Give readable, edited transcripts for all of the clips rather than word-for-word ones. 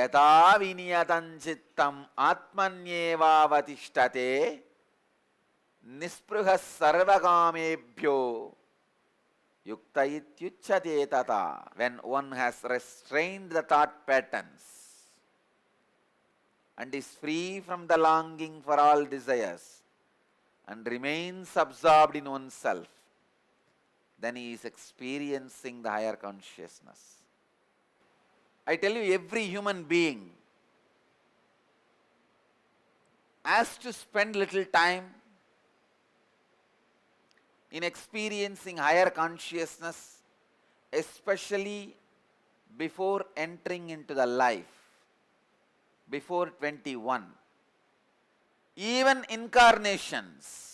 यथा विनियतं चित्तम आत्मन्येवावतिष्ठते निस्पृहः सर्वकामेभ्यो yukta ityuchyate tata. When one has restrained the thought patterns and is free from the longing for all desires and remains absorbed in oneself, then he is experiencing the higher consciousness. I tell you, every human being has to spend little time in experiencing higher consciousness, especially before entering into the life, before 21. Even incarnations.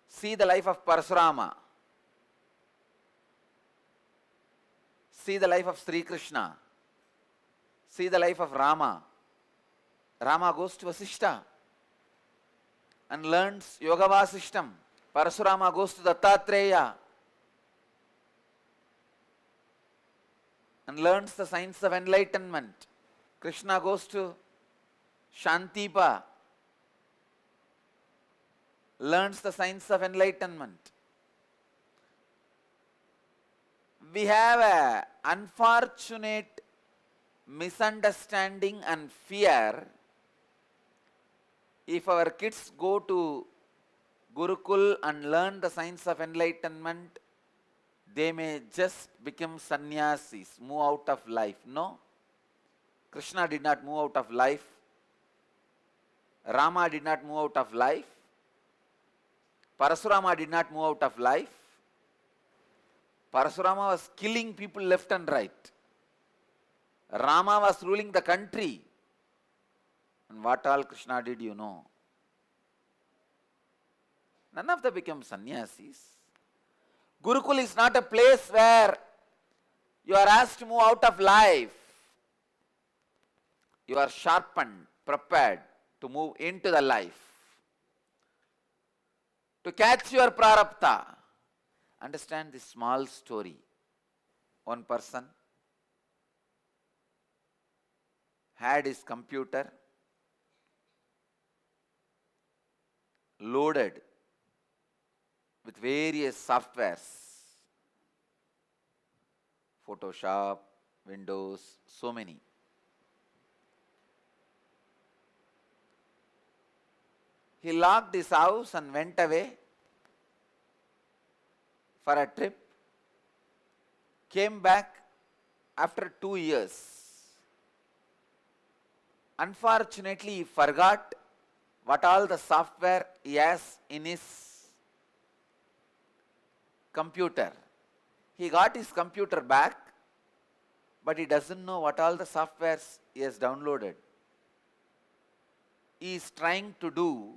See the life of Parasurama. See the life of Sri Krishna. See the life of Rama. Rama goes to Vasishta and learns Yoga Vasishtam. Parasurama goes to Dattatreya and learns the science of enlightenment. Krishna goes to Shantipa, learns the science of enlightenment. We have an unfortunate misunderstanding and fear. If our kids go to Gurukul and learn the science of enlightenment, they may just become sannyasis, move out of life. No. Krishna did not move out of life. Rama did not move out of life. Parasurama did not move out of life. Parasurama was killing people left and right. Rama was ruling the country. And what all Krishna did, you know? None of them became sannyasis. Gurukul is not a place where you are asked to move out of life. You are sharpened, prepared to move into the life. To catch your prarabdha. Understand this small story. One person had his computer loaded with various softwares. Photoshop, Windows, so many. He locked his house and went away for a trip. Came back after 2 years. Unfortunately, he forgot what all the software he has in his computer. He got his computer back, but he doesn't know what all the softwares he has downloaded. He is trying to do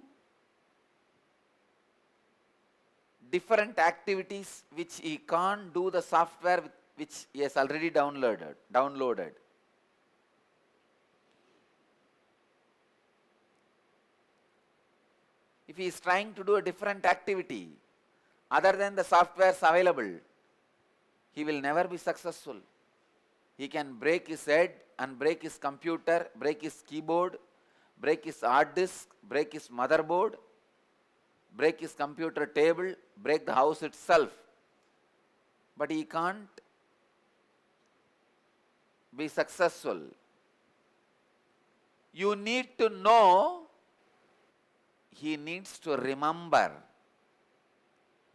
different activities which he can't do the software which he has already downloaded. If he is trying to do a different activity other than the softwares available, he will never be successful. He can break his head and break his computer, break his keyboard, break his hard disk, break his motherboard, break his computer table, break the house itself. But he can't be successful. You need to know, he needs to remember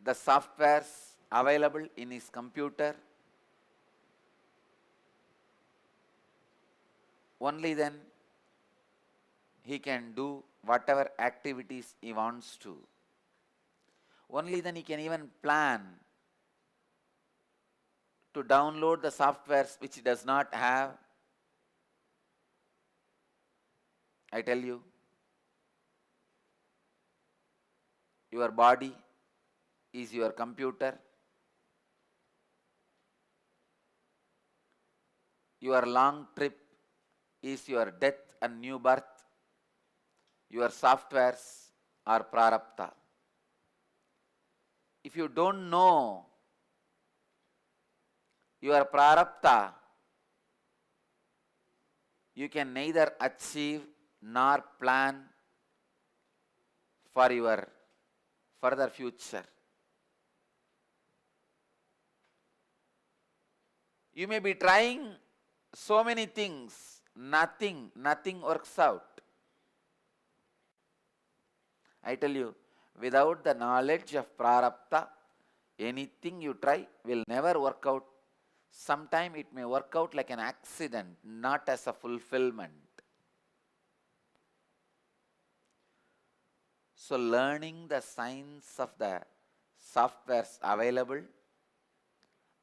the softwares available in his computer. Only then he can do whatever activities he wants to. Only then he can even plan to download the softwares which he does not have. I tell you, your body is your computer. Your long trip is your death and new birth. Your softwares are prarabdha. If you don't know your prarabdha, you can neither achieve nor plan for your further future. You may be trying so many things, nothing works out. I tell you, without the knowledge of prarabdha, anything you try will never work out. Sometime it may work out like an accident, not as a fulfillment. So learning the science of the softwares available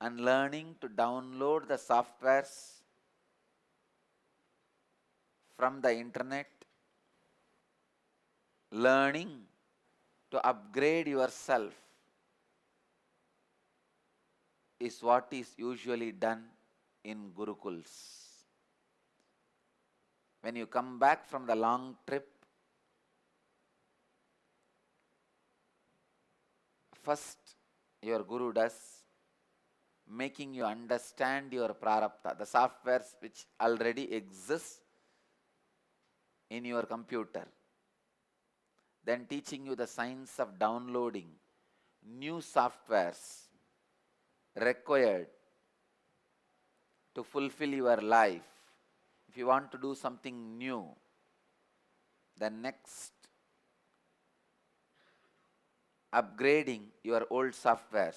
and learning to download the softwares from the internet, learning to upgrade yourself is what is usually done in Gurukuls. When you come back from the long trip, first your Guru does, making you understand your prarabdha, the softwares which already exist in your computer. Then teaching you the science of downloading new softwares required to fulfill your life. If you want to do something new, then next, upgrading your old softwares.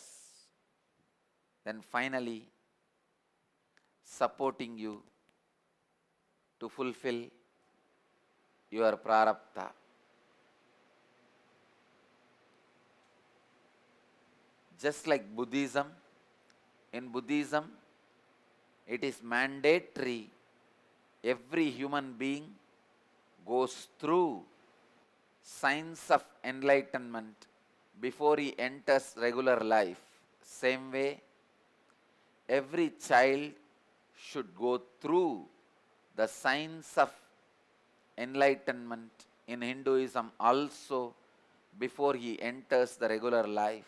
Then finally, supporting you to fulfill your prarabdha. Just like Buddhism, in Buddhism, it is mandatory every human being goes through science of enlightenment before he enters regular life. Same way, every child should go through the science of enlightenment in Hinduism also before he enters the regular life.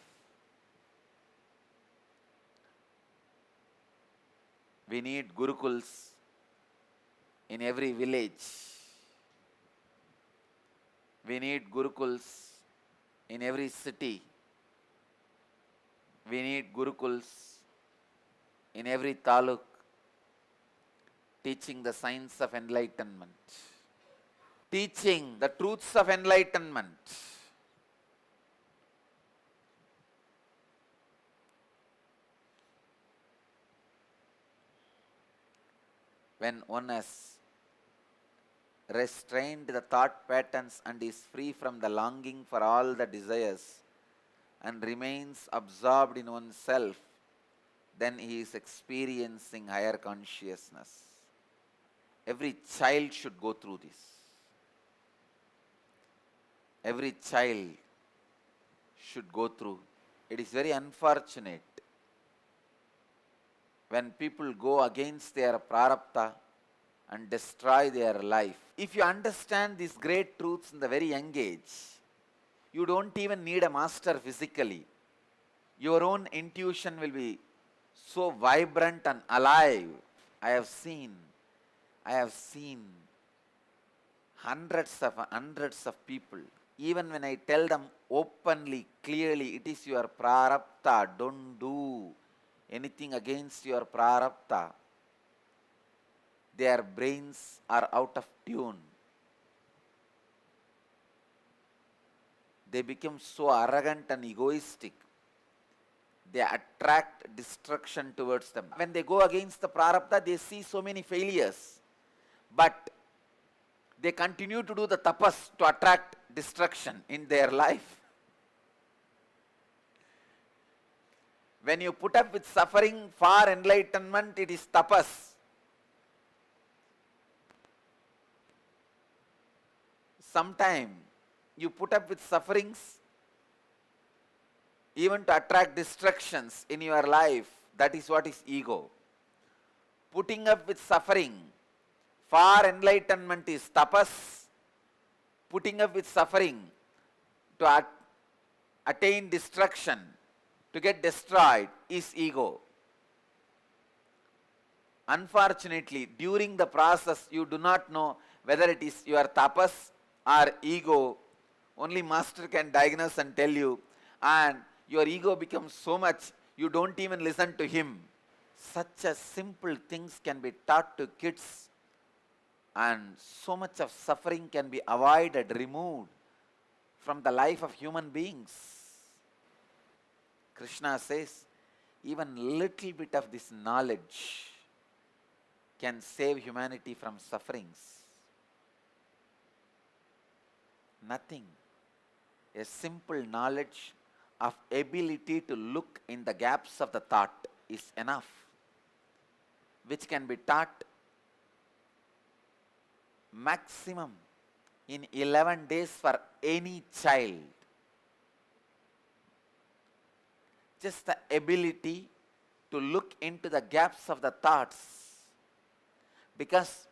We need Gurukuls in every village. We need Gurukuls in every city. We need Gurukuls in every taluk, teaching the science of enlightenment, teaching the truths of enlightenment. When one has restrained the thought patterns and is free from the longing for all the desires and remains absorbed in oneself, then he is experiencing higher consciousness. Every child should go through this. Every child should go through. It is very unfortunate when people go against their prarabdha and destroy their life. If you understand these great truths in the very young age, you don't even need a master physically. Your own intuition will be so vibrant and alive. I have seen hundreds of people. Even when I tell them openly, clearly, it is your prarabdha, don't do anything against your prarabdha, their brains are out of tune. They become so arrogant and egoistic. They attract destruction towards them. When they go against the prarabdha, they see so many failures. But they continue to do the tapas to attract destruction in their life. When you put up with suffering for enlightenment, it is tapas. Sometime you put up with sufferings even to attract distractions in your life. That is what is ego. Putting up with suffering for enlightenment is tapas. Putting up with suffering to attain destruction, to get destroyed, is ego. Unfortunately, during the process, you do not know whether it is your tapas or ego. Only master can diagnose and tell you, and your ego becomes so much, you don't even listen to him. Such a simple things can be taught to kids, and so much of suffering can be avoided, removed from the life of human beings. Krishna says, even little bit of this knowledge can save humanity from sufferings. Nothing. A simple knowledge of ability to look in the gaps of the thought is enough, which can be taught maximum in 11 days for any child. Just the ability to look into the gaps of the thoughts, because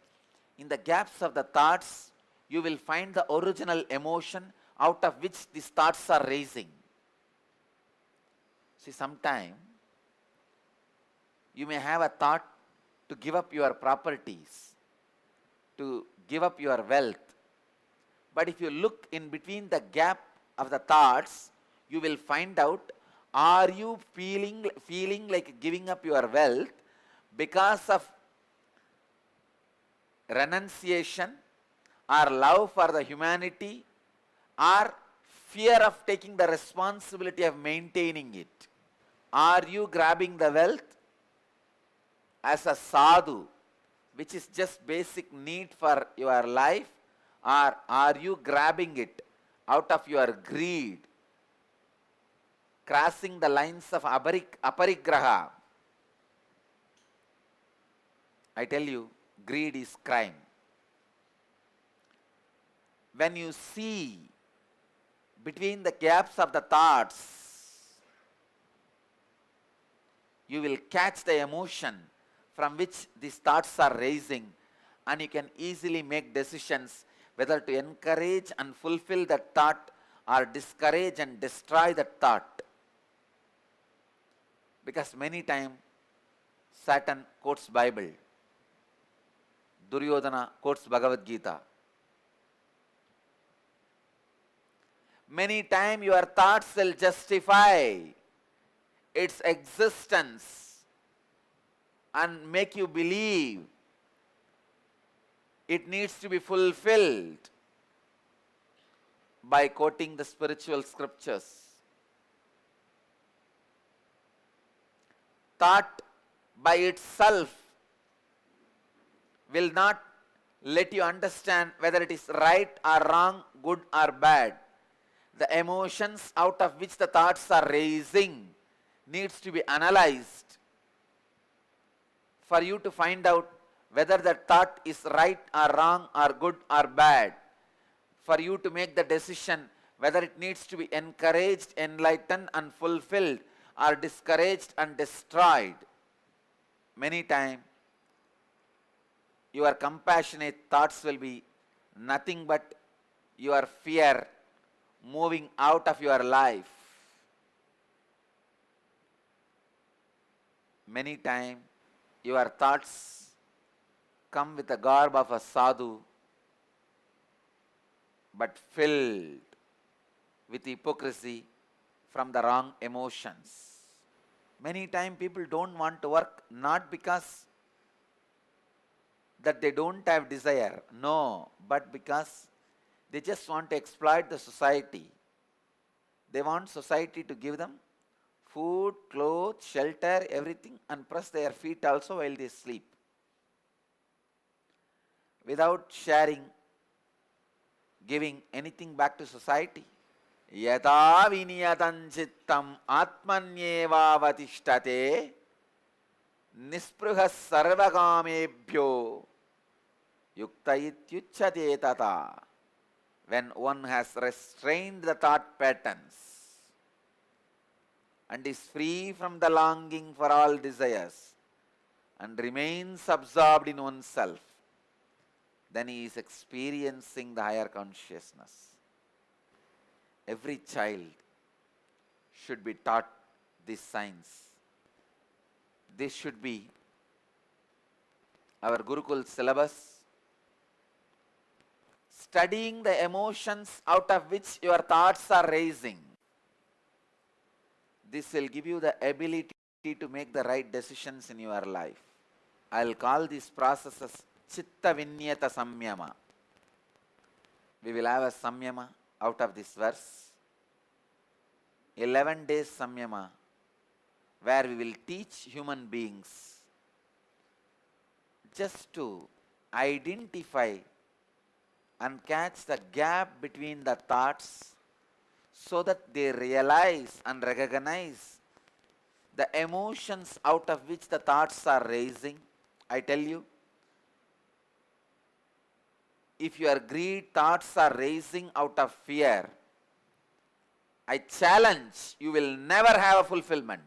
in the gaps of the thoughts you will find the original emotion out of which these thoughts are raising. See, sometime you may have a thought to give up your properties, to give up your wealth, but if you look in between the gap of the thoughts, you will find out, are you feeling like giving up your wealth because of renunciation or love for the humanity, or fear of taking the responsibility of maintaining it? Are you grabbing the wealth as a sadhu, which is just basic need for your life, or are you grabbing it out of your greed, crossing the lines of aparigraha? I tell you, greed is crime. When you see between the gaps of the thoughts, you will catch the emotion from which these thoughts are raising, and you can easily make decisions whether to encourage and fulfill that thought or discourage and destroy that thought. Because many times Satan quotes Bible, Duryodhana quotes Bhagavad Gita. Many times your thoughts will justify its existence and make you believe it needs to be fulfilled by quoting the spiritual scriptures. Thought by itself will not let you understand whether it is right or wrong, good or bad. The emotions out of which the thoughts are raising needs to be analyzed for you to find out whether the thought is right or wrong or good or bad, for you to make the decision whether it needs to be encouraged, enlightened and fulfilled, or discouraged and destroyed. Many times your compassionate thoughts will be nothing but your fear moving out of your life. Many times your thoughts come with the garb of a sadhu, but filled with hypocrisy from the wrong emotions. Many times people don't want to work, not because that they don't have desire, no, but because they just want to exploit the society. They want society to give them food, clothes, shelter, everything, and press their feet also while they sleep, without sharing, giving anything back to society. Yata viniyatam chittam atmanyevavatishtate nispruhas sarvakamebhyo yukta ityuchyate tata. When one has restrained the thought patterns and is free from the longing for all desires and remains absorbed in oneself, then he is experiencing the higher consciousness. Every child should be taught this science. This should be our Gurukul syllabus, studying the emotions out of which your thoughts are raising. This will give you the ability to make the right decisions in your life. I'll call these processes Chitta Vinyata Samyama. We will have a Samyama out of this verse. 11 days Samyama, where we will teach human beings just to identify and catch the gap between the thoughts so that they realize and recognize the emotions out of which the thoughts are raising. I tell you, if your greed thoughts are raising out of fear, I challenge you will never have a fulfillment.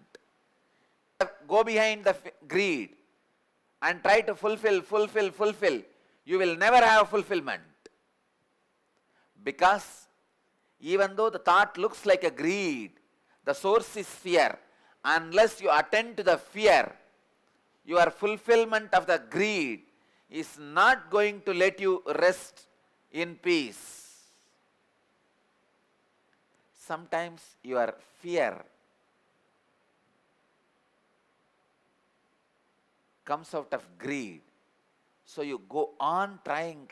Go behind the greed and try to fulfill. You will never have fulfillment. Because even though the thought looks like a greed, the source is fear. Unless you attend to the fear, your fulfillment of the greed is not going to let you rest in peace. Sometimes your fear comes out of greed. So you go on trying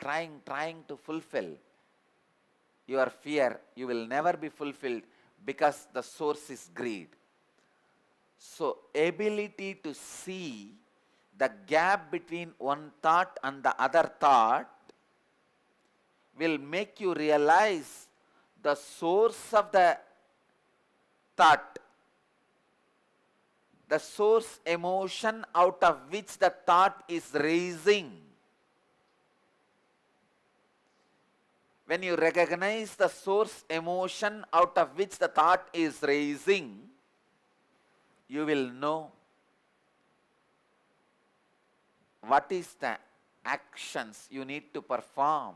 to fulfill your fear. You will never be fulfilled because the source is greed. So ability to see the gap between one thought and the other thought will make you realize the source of the thought, the source emotion out of which the thought is raising. When you recognize the source emotion out of which the thought is raising, you will know what is the actions you need to perform,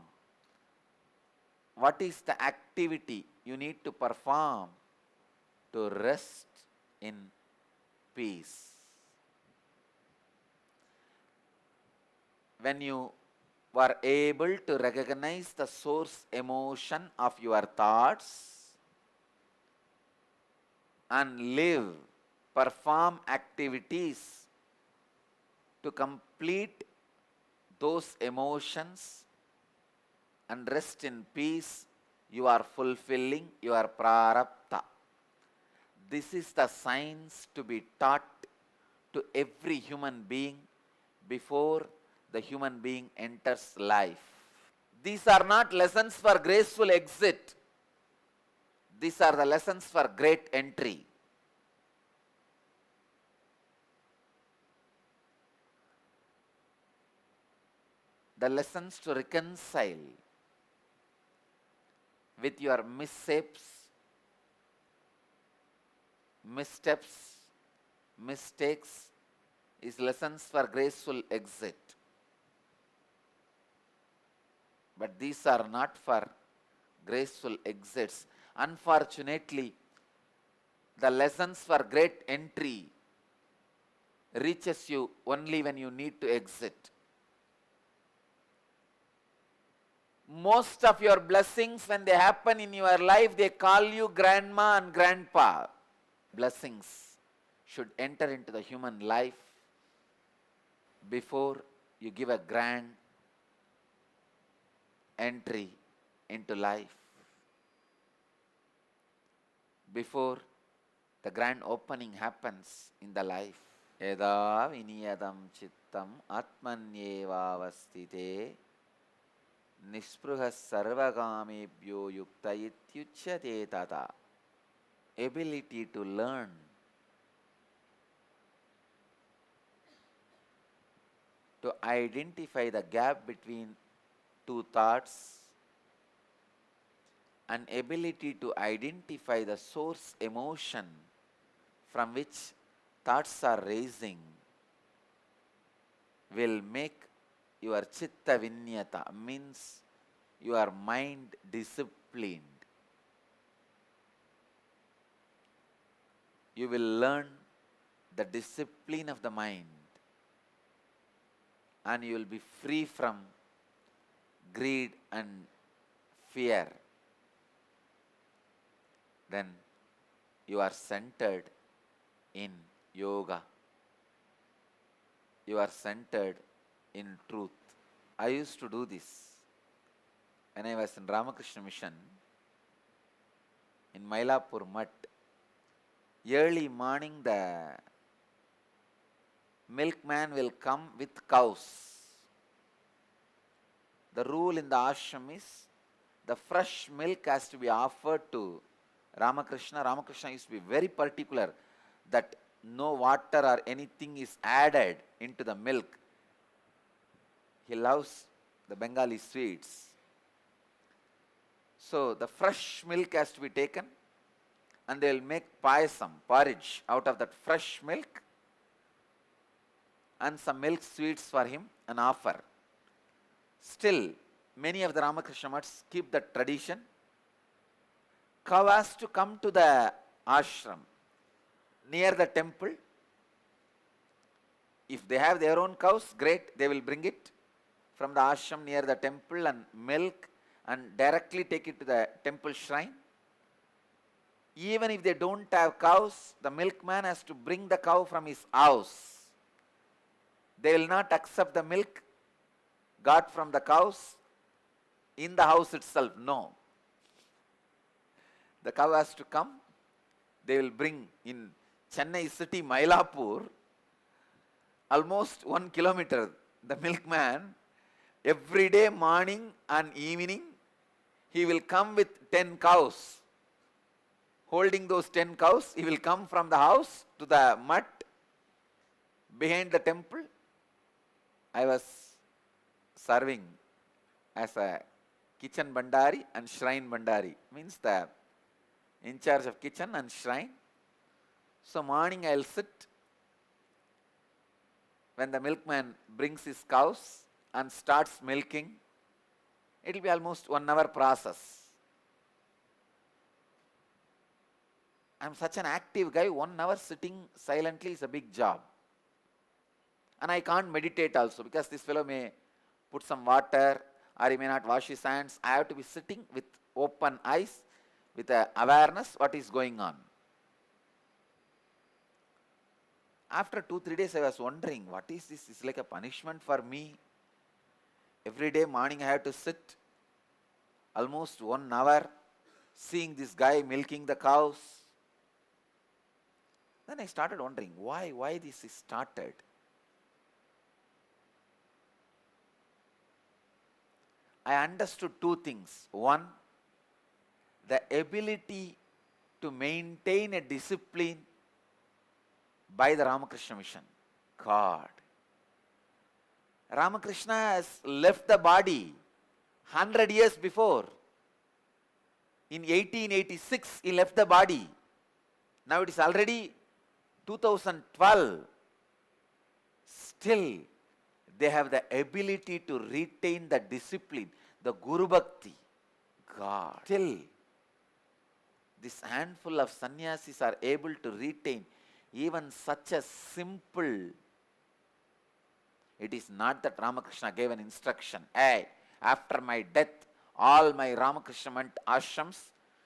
what is the activity you need to perform to rest in peace. When you were able to recognize the source emotion of your thoughts and live, perform activities to complete those emotions and rest in peace, you are fulfilling your prarabdha. This is the science to be taught to every human being before the human being enters life. These are not lessons for graceful exit. These are the lessons for great entry. The lessons to reconcile with your missteps, mistakes is lessons for graceful exit. But these are not for graceful exits. Unfortunately, the lessons for great entry reaches you only when you need to exit. Most of your blessings, when they happen in your life, they call you grandma and grandpa. Blessings should enter into the human life before you give a grand entry into life, before the grand opening happens in the life. Yada viniyadam chittam atmanyevavastite nispruhas sarvagamebhyo yukta ityuchyate tata. Ability to learn to identify the gap between two thoughts, an ability to identify the source emotion from which thoughts are raising will make your chitta vinyata, means your mind disciplined. You will learn the discipline of the mind. and you will be free from greed and fear. Then you are centered in yoga. You are centered in truth. I used to do this when I was in Ramakrishna Mission in Mylapore Mutt. Early morning the milkman will come with cows. The rule in the ashram is the fresh milk has to be offered to Ramakrishna. Ramakrishna used to be very particular that no water or anything is added into the milk. He loves the Bengali sweets. So the fresh milk has to be taken and they will make payasam, porridge out of that fresh milk and some milk sweets for him and offer. Still, many of the Ramakrishna Mutts keep that tradition. Cow has to come to the ashram near the temple. If they have their own cows, great, they will bring it from the ashram near the temple and milk and directly take it to the temple shrine. Even if they don't have cows, the milkman has to bring the cow from his house. They will not accept the milk got from the cows in the house itself. No. The cow has to come. They will bring in Chennai city, Mylapore, almost 1 kilometer. The milkman, every day morning and evening, he will come with 10 cows. Holding those 10 cows, he will come from the house to the mutt behind the temple. I was serving as a kitchen bandari and shrine bandari, means the in charge of kitchen and shrine. So morning I will sit when the milkman brings his cows and starts milking. It will be almost 1 hour process. I am such an active guy, 1 hour sitting silently is a big job. And I can't meditate also because this fellow may put some water or he may not wash his hands. I have to be sitting with open eyes, with awareness what is going on. After 2-3 days I was wondering, what is this? It's like a punishment for me. Every day morning I have to sit almost 1 hour seeing this guy milking the cows. Then I started wondering why this is started. I understood 2 things. One, the ability to maintain a discipline by the Ramakrishna Mission. God. Ramakrishna has left the body 100 years before. In 1886, he left the body. Now it is already 2012. Still, they have the ability to retain the discipline, the Guru Bhakti. God. Still, this handful of sannyasis are able to retain even such a simple. It is not that Ramakrishna gave an instruction, hey, after my death, all my Ramakrishna ashrams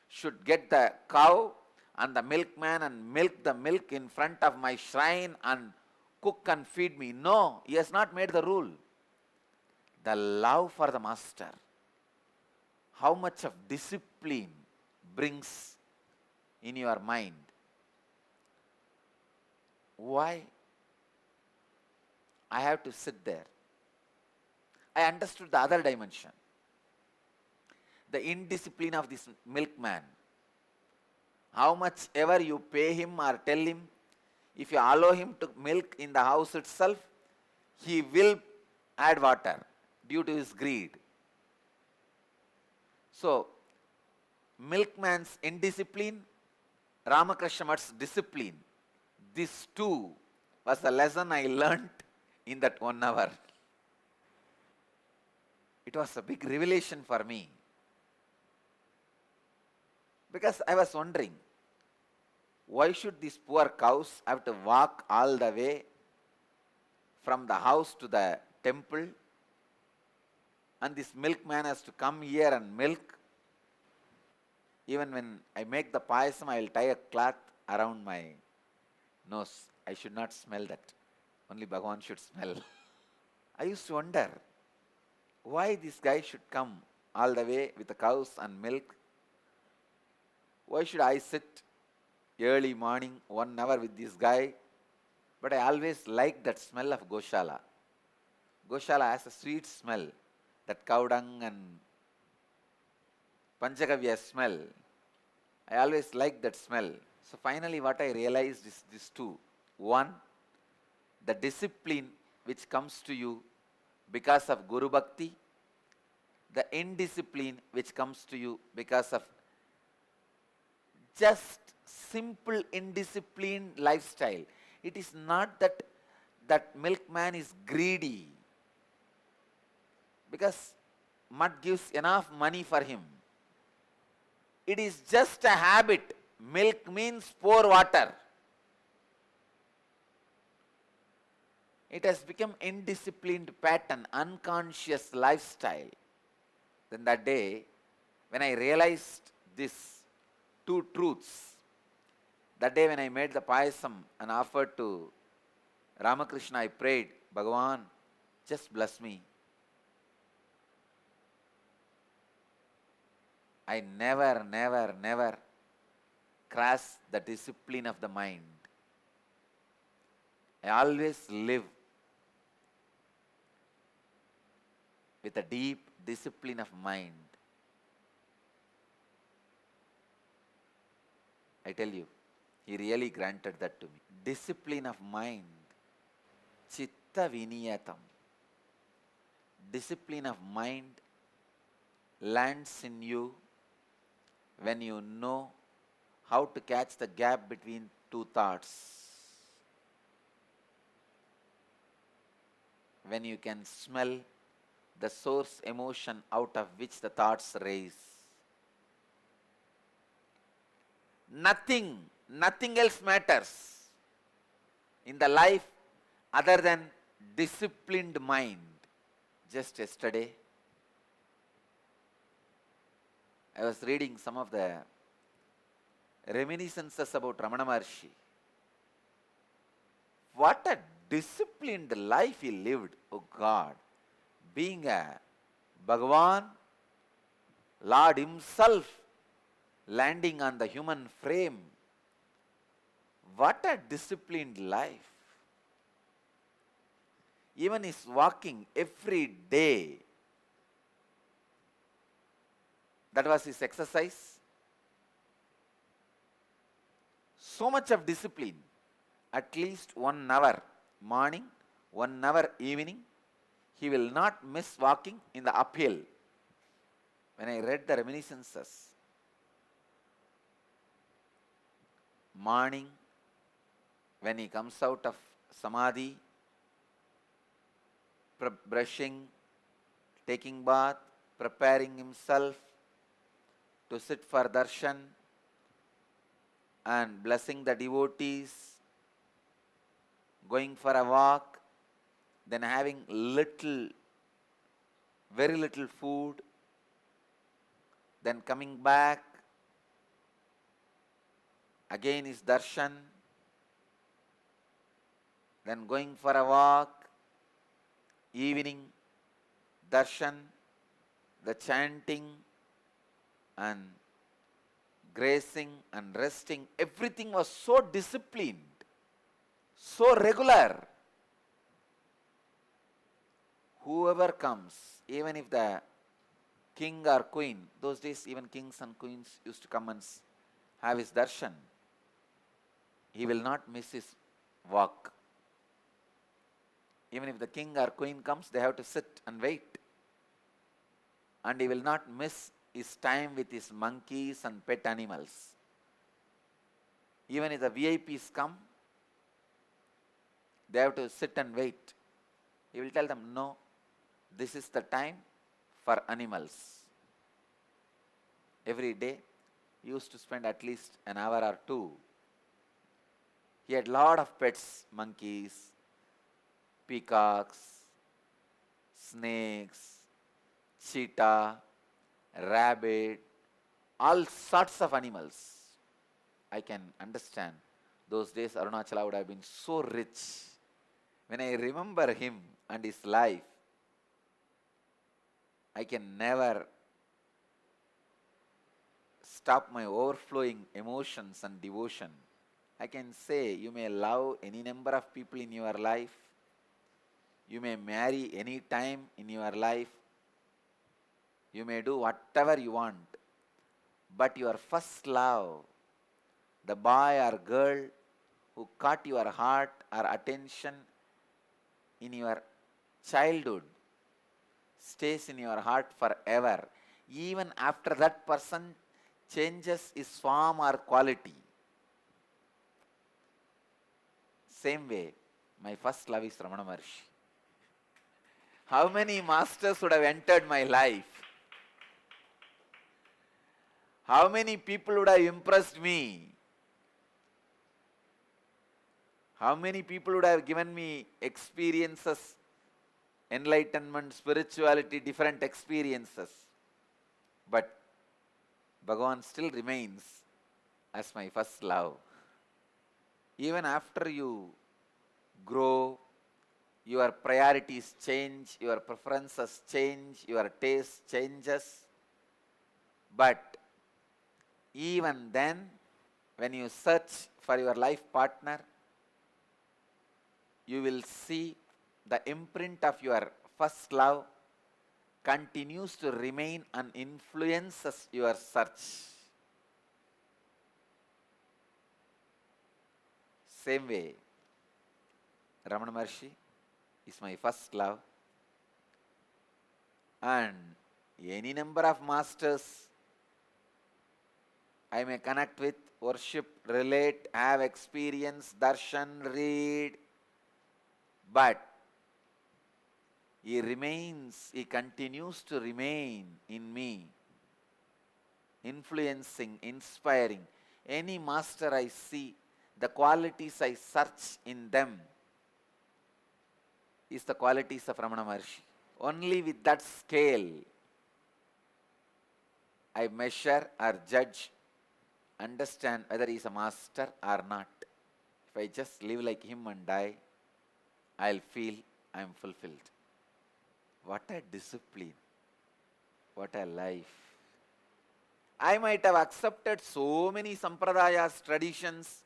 should get the cow and the milkman and milk the milk in front of my shrine and cook and feed me. No, he has not made the rule. The love for the master, how much of discipline brings in your mind. Why? I have to sit there. I understood the other dimension. The indiscipline of this milkman. How much ever you pay him or tell him, if you allow him to milk in the house itself, he will add water due to his greed. So, milkman's indiscipline, Ramakrishna Mutt's discipline, this too was the lesson I learnt in that 1 hour. It was a big revelation for me. Because I was wondering, why should these poor cows have to walk all the way from the house to the temple, and this milkman has to come here and milk. Even when I make the payasam, I will tie a cloth around my nose. I should not smell that. Only Bhagavan should smell. I used to wonder why this guy should come all the way with the cows and milk. Why should I sit early morning 1 hour with this guy? But I always liked that smell of Goshala. Goshala has a sweet smell, that cow dung and Panchagavya smell. I always liked that smell. So finally what I realized is these two. One, the discipline which comes to you because of Guru Bhakti, the indiscipline which comes to you because of just simple indisciplined lifestyle. It is not that that milkman is greedy, because mud gives enough money for him. It is just a habit. Milk means pour water. It has become indisciplined pattern, unconscious lifestyle. Then that day, when I realized these two truths, that day when I made the payasam and offered to Ramakrishna, I prayed, Bhagavan, just bless me. I never cross the discipline of the mind. I always live with a deep discipline of mind. I tell you, he really granted that to me. Discipline of mind. Chitta viniyatam. Discipline of mind lands in you when you know how to catch the gap between two thoughts. When you can smell the source emotion out of which the thoughts raise. Nothing else matters in the life other than disciplined mind. Just yesterday, I was reading some of the reminiscences about Ramana Maharshi. What a disciplined life he lived, oh God. Being a Bhagavan, Lord himself landing on the human frame. What a disciplined life. Even his walking every day, that was his exercise. So much of discipline. At least 1 hour morning, 1 hour evening. He will not miss walking in the uphill. When I read the reminiscences, morning, when he comes out of Samadhi, brushing, taking bath, preparing himself to sit for darshan and blessing the devotees, going for a walk, then having very little food, then coming back, again is darshan, then going for a walk, evening, darshan, the chanting and grazing and resting, everything was so disciplined, so regular. Whoever comes, even if the king or queen, those days even kings and queens used to come and have his darshan, he will not miss his walk. Even if the king or queen comes, they have to sit and wait. And he will not miss his time with his monkeys and pet animals. Even if the VIPs come, they have to sit and wait. He will tell them, no, this is the time for animals. Every day, he used to spend at least an hour or two. He had lot of pets, monkeys, peacocks, snakes, cheetah, rabbit, all sorts of animals. I can understand. Those days Arunachala would have been so rich. When I remember him and his life, I can never stop my overflowing emotions and devotion. I can say you may love any number of people in your life. You may marry any time in your life. You may do whatever you want. But your first love, the boy or girl who caught your heart or attention in your childhood, stays in your heart forever. Even after that person changes his form or quality. Same way, my first love is Ramana Maharshi. How many masters would have entered my life? How many people would have impressed me? How many people would have given me experiences, enlightenment, spirituality, different experiences? But Bhagavan still remains as my first love. Even after you grow, your priorities change, your preferences change, your taste changes. But even then, when you search for your life partner, you will see the imprint of your first love continues to remain and influences your search. Same way, Ramana Maharshi is my first love, and any number of masters I may connect with, worship, relate, have experience, darshan, read, but he continues to remain in me, influencing, inspiring. Any master I see, the qualities I search in them is the qualities of Ramana Maharshi. Only with that scale I measure or judge, understand whether he is a master or not. If I just live like him and die, I'll feel I am fulfilled. What a discipline. What a life. I might have accepted so many sampradayas, traditions,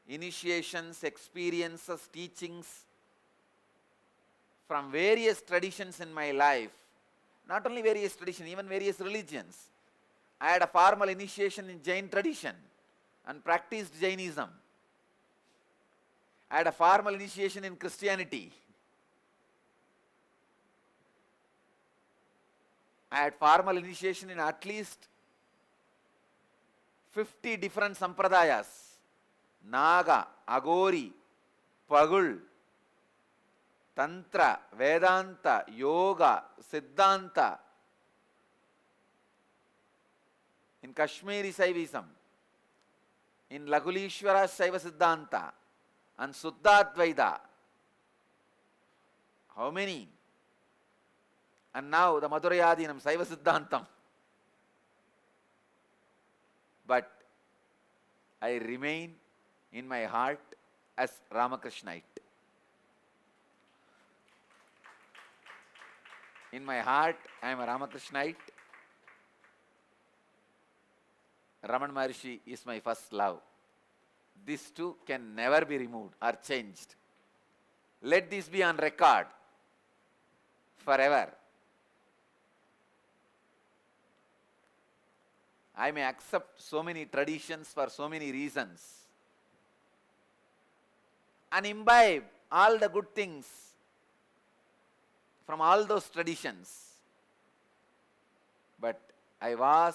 initiations, experiences, teachings from various traditions in my life. Not only various traditions, even various religions. I had a formal initiation in Jain tradition and practiced Jainism. I had a formal initiation in Christianity. I had formal initiation in at least 50 different sampradayas. Naga, Agori, Pagul, Tantra, Vedanta, Yoga, Siddhanta. In Kashmiri Saivism, in Lagulishwara Saiva Siddhanta, and Suddhadvaita. How many? And now the Madhurayadinam, Saiva Siddhantam. But I remain in my heart as Ramakrishnite. In my heart, I am a Ramakrishnite. Ramana Maharshi is my first love. These two can never be removed or changed. Let this be on record forever. I may accept so many traditions for so many reasons and imbibe all the good things from all those traditions. But I was,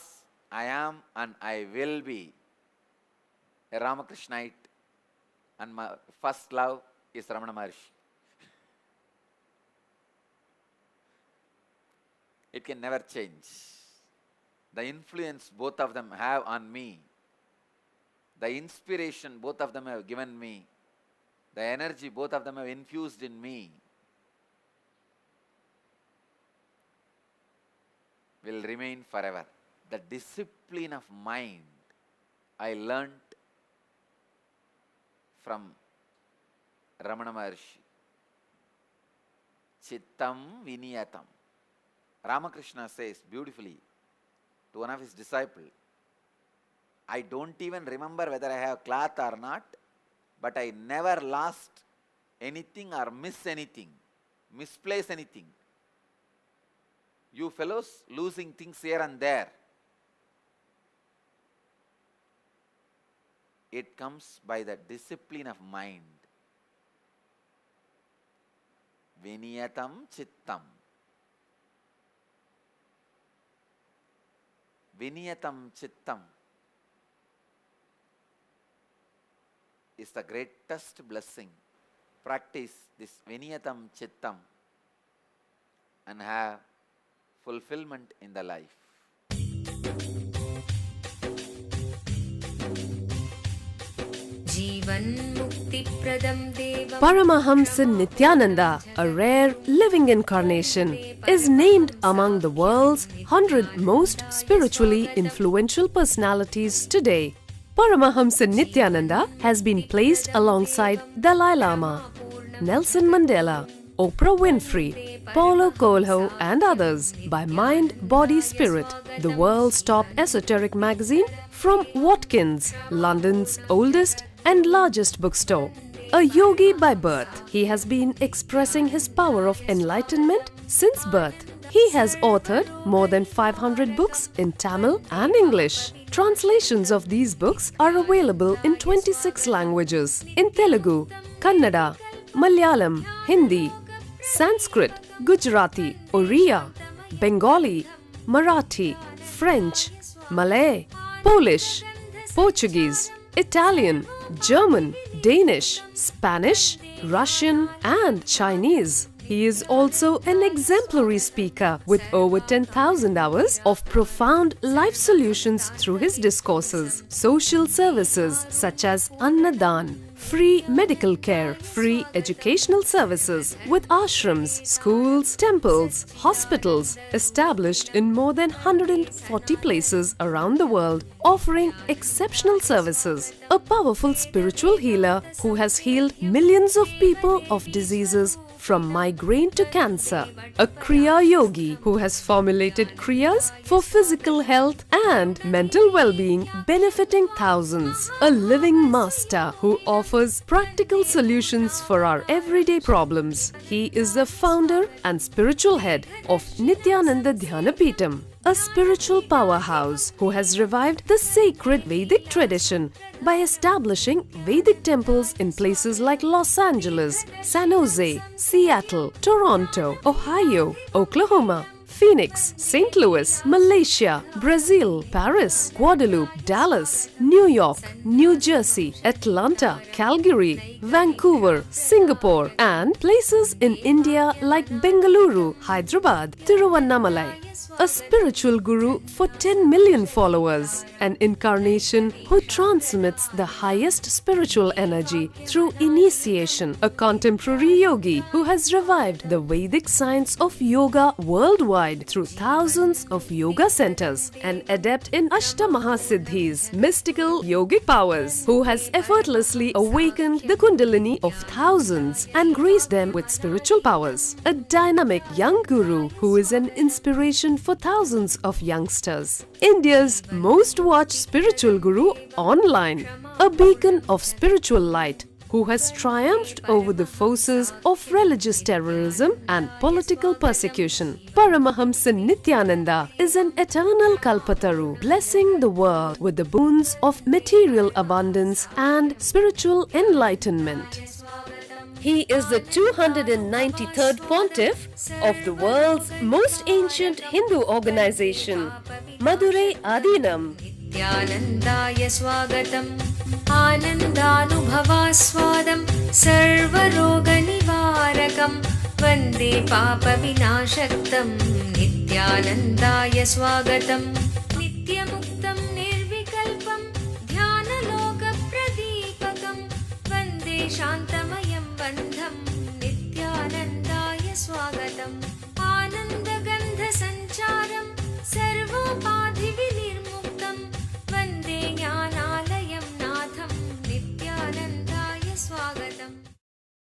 I am, and I will be a Ramakrishnite, and my first love is Ramana Maharshi. It can never change. The influence both of them have on me, the inspiration both of them have given me, the energy both of them have infused in me, will remain forever. The discipline of mind I learnt from Ramana Maharshi. Chittam Viniyatam. Ramakrishna says beautifully to one of his disciples, I don't even remember whether I have cloth or not, but I never lost anything or misplace anything. You fellows losing things here and there. It comes by the discipline of mind. Viniyatam Chittam. Viniyatam Chittam is the greatest blessing. Practice this Viniyatam Chittam and have fulfillment in the life. Paramahamsa Nityananda, a rare living incarnation, is named among the world's 100 most spiritually influential personalities today. Paramahamsa Nityananda has been placed alongside Dalai Lama, Nelson Mandela, Oprah Winfrey, Paulo Coelho and others by Mind, Body, Spirit, the world's top esoteric magazine from Watkins, London's oldest and largest bookstore. A yogi by birth, he has been expressing his power of enlightenment since birth. He has authored more than 500 books in Tamil and English. Translations of these books are available in 26 languages in Telugu, Kannada, Malayalam, Hindi, Sanskrit, Gujarati, Oriya, Bengali, Marathi, French, Malay, Polish, Portuguese, Italian, German, Danish, Spanish, Russian and Chinese. He is also an exemplary speaker with over 10,000 hours of profound life solutions through his discourses. Social services such as Annadan, free medical care, free educational services with ashrams, schools, temples, hospitals established in more than 140 places around the world, offering exceptional services. A powerful spiritual healer who has healed millions of people of diseases from migraine to cancer. A Kriya Yogi who has formulated Kriyas for physical health and mental well-being, benefiting thousands. A living master who offers practical solutions for our everyday problems. He is the founder and spiritual head of Nityananda Dhyanapitham, a spiritual powerhouse who has revived the sacred Vedic tradition by establishing Vedic temples in places like Los Angeles, San Jose, Seattle, Toronto, Ohio, Oklahoma, Phoenix, St. Louis, Malaysia, Brazil, Paris, Guadeloupe, Dallas, New York, New Jersey, Atlanta, Calgary, Vancouver, Singapore, and places in India like Bengaluru, Hyderabad, Tiruvannamalai. A spiritual guru for 10 million followers, an incarnation who transmits the highest spiritual energy through initiation, a contemporary yogi who has revived the Vedic science of yoga worldwide through thousands of yoga centers, an adept in Ashtamahasiddhis, mystical yogic powers, who has effortlessly awakened the Kundalini of thousands and graced them with spiritual powers, a dynamic young guru who is an inspiration for thousands of youngsters, India's most watched spiritual guru online, a beacon of spiritual light who has triumphed over the forces of religious terrorism and political persecution. Paramahamsa Nityananda is an eternal Kalpataru, blessing the world with the boons of material abundance and spiritual enlightenment. He is the 293rd pontiff of the world's most ancient Hindu organization, Madurai Adinam. Nityanandaya swagatam, anandanubhavaswadam, sarvaroga nivarakam, vande papa vinashaktam. Nityanandaya swagatam, nityamuktam nirvikalpam, dhyana loka pradipakam, vande shanti